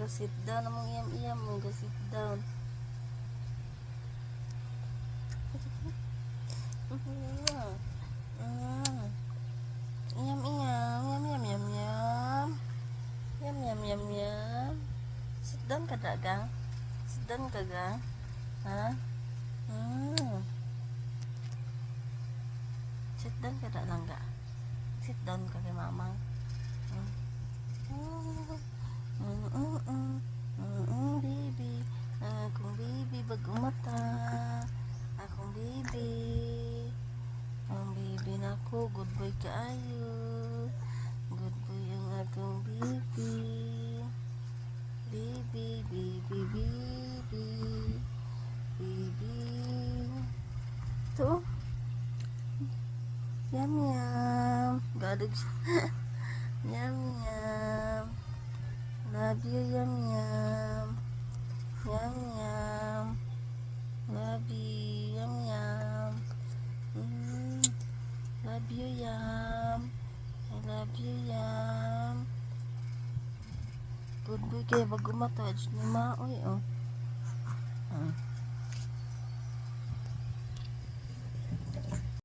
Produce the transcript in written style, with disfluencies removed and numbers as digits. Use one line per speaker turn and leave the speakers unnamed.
Go sit down among iyam-iyam mo. Go sit down. Iyam-iyam. Yam-yam-yam-yam. Yam-yam-yam-yam. Sit down ka dagang. Sit down ka ga. Ha? Sit down ka da lang ga. Sit down ka kay mamang. Baby. Akong baby bagong mata. Akong baby. Ang baby na ko. Good boy kaayo. Good boy ang akong baby. Baby, baby, baby. Baby. Ito. Yum, yum. Gadag siya. Yum, yum. Love you, yum, yum. Yum, yum. Love you, yum, yum. Love you, yum. I love you, yum. Good boy kayo. Bago mata. Ni maoy, oh.